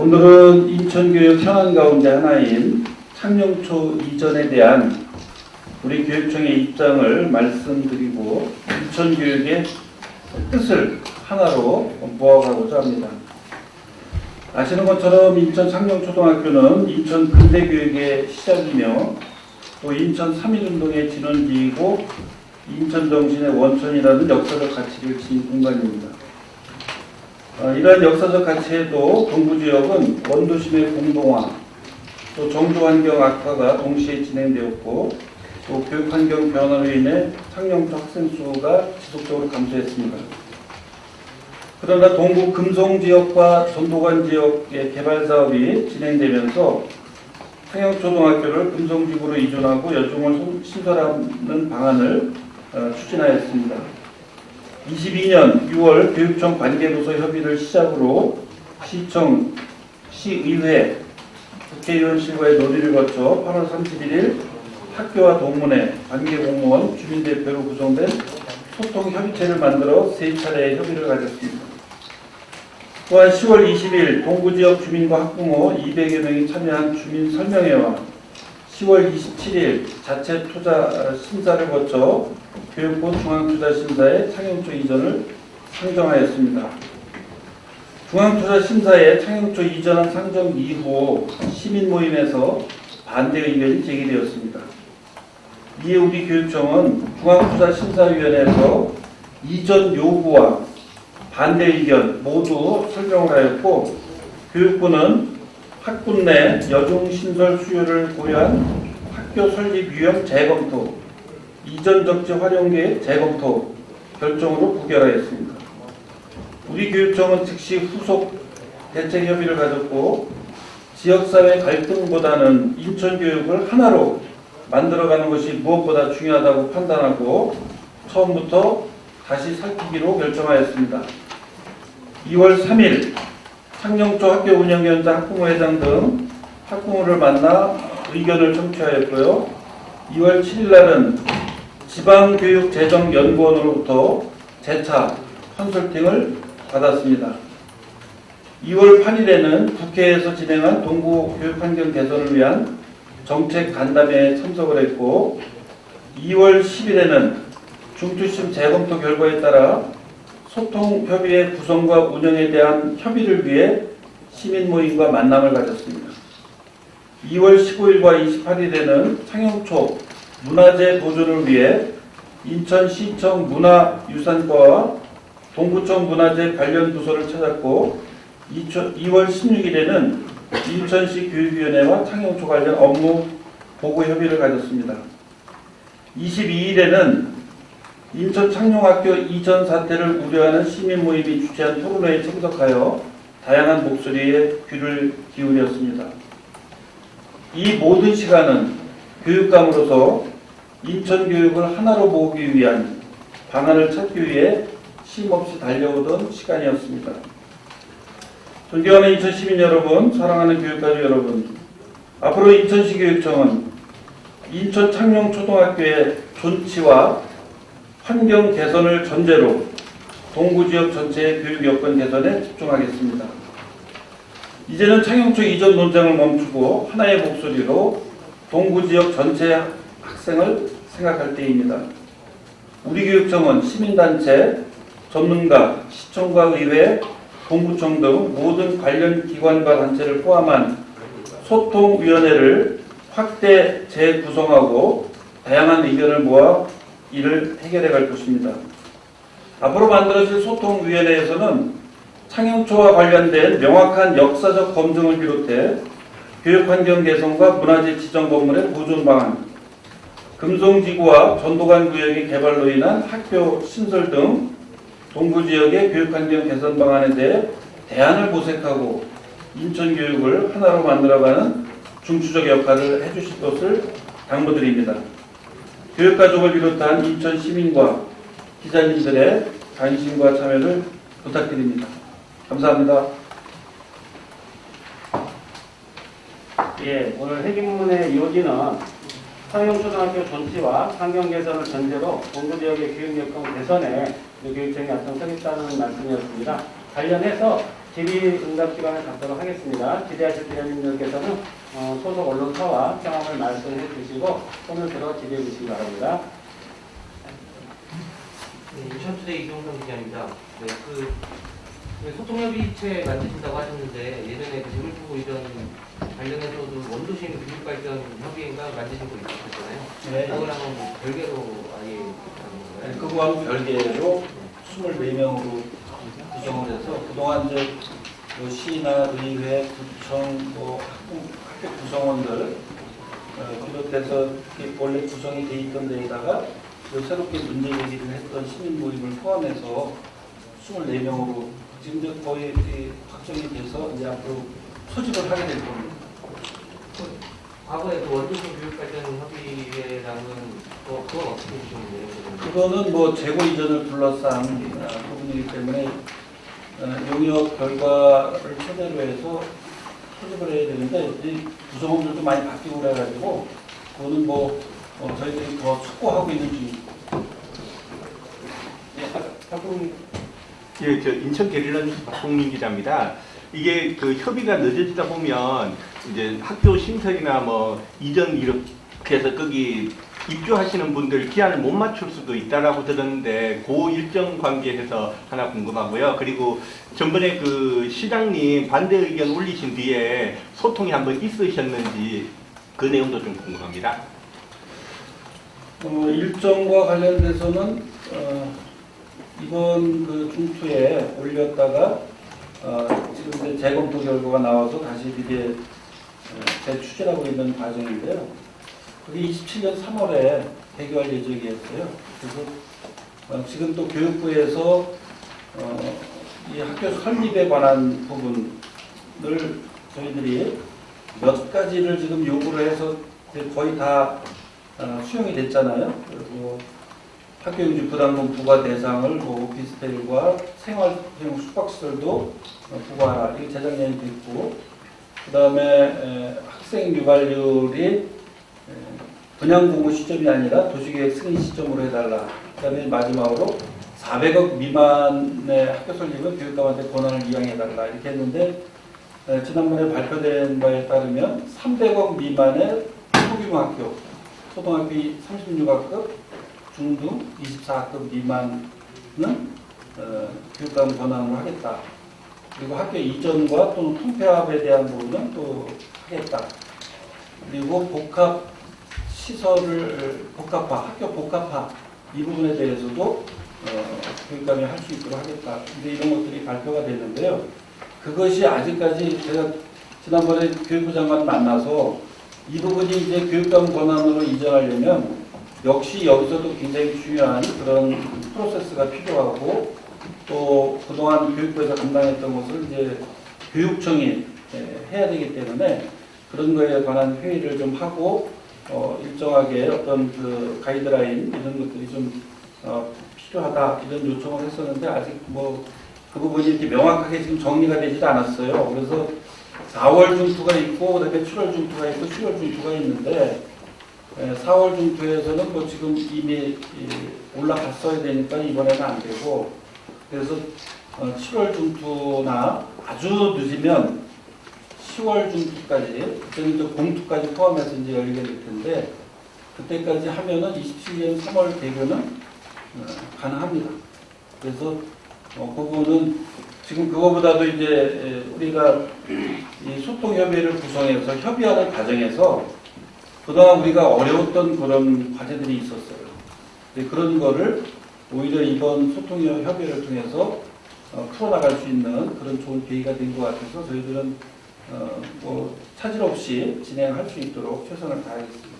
오늘은 인천교육 현안 가운데 하나인 창녕초 이전에 대한 우리 교육청의 입장을 말씀드리고 인천교육의 뜻을 하나로 모아가고자 합니다. 아시는 것처럼 인천 창녕초등학교는 인천 근대교육의 시작이며 또 인천 3.1운동의 진원지이고 인천정신의 원천이라는 역사적 가치를 지닌 공간입니다. 이러한 역사적 가치에도 동부지역은 원도심의 공동화, 또 정조환경 악화가 동시에 진행되었고 또 교육환경 변화로 인해 창녕초 학생 수가 지속적으로 감소했습니다. 그러나 동구 금송지역과 전도관 지역의 개발 사업이 진행되면서 창녕초등학교를 금송지구로 이전하고 여중을 신설하는 방안을 추진하였습니다. 22년 6월 교육청 관계부서 협의를 시작으로 시청, 시의회, 국회의원실과의 논의를 거쳐 8월 31일 학교와 동문회, 관계공무원, 주민대표로 구성된 소통협의체를 만들어 3차례의 협의를 가졌습니다. 또한 10월 20일 동구지역 주민과 학부모 200여 명이 참여한 주민설명회와 10월 27일 자체 투자 심사를 거쳐 교육부 중앙투자심사에 창녕초 이전을 상정하였습니다. 중앙투자심사에 창녕초 이전 상정 이후 시민모임에서 반대 의견이 제기되었습니다. 이에 우리 교육청은 중앙투자심사위원회에서 이전 요구와 반대 의견 모두 설명을 하였고 교육부는 학군 내 여중 신설 수요를 고려한 학교 설립 유형 재검토, 이전 적재 활용 계획 재검토 결정으로 부결하였습니다. 우리 교육청은 즉시 후속 대책 협의를 가졌고 지역사회 갈등보다는 인천교육을 하나로 만들어가는 것이 무엇보다 중요하다고 판단하고 처음부터 다시 살피기로 결정하였습니다. 2월 3일 창녕초 학교 운영위원장 학부모회장 등 학부모를 만나 의견을 청취하였고요. 2월 7일 날은 지방교육재정연구원으로부터 재차 컨설팅을 받았습니다. 2월 8일에는 국회에서 진행한 동구 교육환경 개선을 위한 정책 간담회에 참석을 했고 2월 10일에는 중투심 재검토 결과에 따라 소통협의회 구성과 운영에 대한 협의를 위해 시민모임과 만남을 가졌습니다. 2월 15일과 28일에는 창녕초 문화재 보존을 위해 인천시청 문화유산과와 동구청 문화재 관련 부서를 찾았고 2월 16일에는 인천시 교육위원회와 창녕초 관련 업무 보고 협의를 가졌습니다. 22일에는 인천 창녕학교 이전 사태를 우려하는 시민모임이 주최한 토론회에 참석하여 다양한 목소리에 귀를 기울였습니다. 이 모든 시간은 교육감으로서 인천교육을 하나로 모으기 위한 방안을 찾기 위해 쉼없이 달려오던 시간이었습니다. 존경하는 인천 시민 여러분, 사랑하는 교육가족 여러분, 앞으로 인천시 교육청은 인천 창녕초등학교의 존치와 환경 개선을 전제로 동구지역 전체의 교육 여건 개선에 집중하겠습니다. 이제는 창녕초 이전 논쟁을 멈추고 하나의 목소리로 동구지역 전체 학생을 생각할 때입니다. 우리 교육청은 시민단체, 전문가, 시청과 의회, 동구청 등 모든 관련 기관과 단체를 포함한 소통위원회를 확대 재구성하고 다양한 의견을 모아 이를 해결해 갈 것입니다. 앞으로 만들어질 소통위원회에서는 창녕초와 관련된 명확한 역사적 검증을 비롯해 교육환경 개선과 문화재 지정 건물의 보존 방안, 금송지구와 전도관 구역의 개발로 인한 학교 신설 등 동부지역의 교육환경 개선 방안에 대해 대안을 모색하고 인천교육을 하나로 만들어가는 중추적 역할을 해주실 것을 당부드립니다. 교육가족을 비롯한 인천 시민과 기자님들의 관심과 참여를 부탁드립니다. 감사합니다. 예, 오늘 회기문의 이호지는 창녕초등학교 존치와 환경 개선을 전제로 동구지역의 교육 여건 개선에 교육청이 앞장서겠다는 말씀이었습니다. 관련해서 질의응답 기간을 갖도록 하겠습니다. 기대하실 기자님들께서는 소속 언론사와 경험을 말씀해 주시고 손을 들어 질의해 주시기 바랍니다. 네, 인천투데이 이종성 기자입니다. 네, 소통협의체 만드신다고 하셨는데 예전에 그 재물부고 이전 관련해서도 원도심 교육발전 협의회가 만드신 거 있었잖아요. 네. 그거랑은 뭐 별개로 아예 하는 건가요? 그거하고 별개로 24명으로 구성을 해서 그동안 이제 뭐 시나 의회, 구청, 뭐 학교 구성원들 비롯해서 원래 구성이 돼 있던 데에다가 새롭게 문제 제기를 했던 시민 모임을 포함해서 24명으로 지금 이제 거의 확정이 돼서 이제 앞으로 소집을 하게 될 겁니다. 과거에 그 원도심 교육발전 협의회랑은 그건 어떻게 좀 내용이 그거는 뭐 재고 이전을 둘러싼 부분이기 때문에 용역 결과를 토대로 해서 소집을 해야 되는데 이 구성원들도 많이 바뀌고 그래가지고 그거는 뭐 저희들이 더 숙고하고 있는 중입니다. 예, 저 인천 게릴라 뉴스 박봉민 기자입니다. 이게 그 협의가 늦어지다 보면 이제 학교 신설이나 뭐 이전 이렇게 해서 거기 입주하시는 분들 기한을 못 맞출 수도 있다라고 들었는데 그 일정 관계에서 하나 궁금하고요. 그리고 전번에 그 시장님 반대 의견 올리신 뒤에 소통이 한번 있으셨는지 그 내용도 좀 궁금합니다. 일정과 관련돼서는 이번 그 중투에 올렸다가 지금 이제 재검토 결과가 나와서 다시 이게 재추진하고 있는 과정인데요. 그게 27년 3월에 개교할 예정이었어요. 그래서 지금 또 교육부에서 이 학교 설립에 관한 부분을 저희들이 몇 가지를 지금 요구를 해서 거의 다 수용이 됐잖아요. 그리고 학교용지 부담금 부과 대상을 뭐 오피스텔과 생활형 숙박시설도 부과하라. 이게 재작년에 됐고, 그 다음에 학생 유발률이 분양공고 시점이 아니라 도시계획 승인 시점으로 해달라. 그 다음에 마지막으로 400억 미만의 학교 설립은 교육감한테 권한을 이양해달라. 이렇게 했는데 지난번에 발표된 바에 따르면 300억 미만의 소규모 학교, 초등학교 36학급, 중등 24학급 미만은 교육감 권한으로 하겠다. 그리고 학교 이전과 또는 통폐합에 대한 부분은 또 하겠다. 그리고 복합 시설을 복합화, 학교 복합화 이 부분에 대해서도 교육감이 할 수 있도록 하겠다. 근데 이런 것들이 발표가 됐는데요. 그것이 아직까지 제가 지난번에 교육부 장관 만나서 이 부분이 이제 교육감 권한으로 이전하려면 역시 여기서도 굉장히 중요한 그런 프로세스가 필요하고 또 그동안 교육부에서 감당했던 것을 이제 교육청이 해야 되기 때문에 그런 거에 관한 회의를 좀 하고 일정하게 어떤 그 가이드라인 이런 것들이 좀 필요하다 이런 요청을 했었는데 아직 뭐 그 부분이 이렇게 명확하게 지금 정리가 되지도 않았어요. 그래서 4월 중투가 있고 그다음에 7월 중투가 있고 7월 중투가 있는데 4월 중투에서는 뭐 지금 이미 올라갔어야 되니까 이번에는 안 되고 그래서 7월 중투나 아주 늦으면 10월 중투까지 그때는 이제 공투까지 포함해서 이제 열리게 될 텐데 그때까지 하면은 27년 3월 개교는 가능합니다. 그래서 그 부분은 지금 그거보다도 이제 우리가 이 소통협의회를 구성해서 협의하는 과정에서 그동안 우리가 어려웠던 그런 과제들이 있었어요. 그런 거를 오히려 이번 소통협의회를 통해서 풀어나갈 수 있는 그런 좋은 계기가 된 것 같아서 저희들은 뭐 차질 없이 진행할 수 있도록 최선을 다하겠습니다.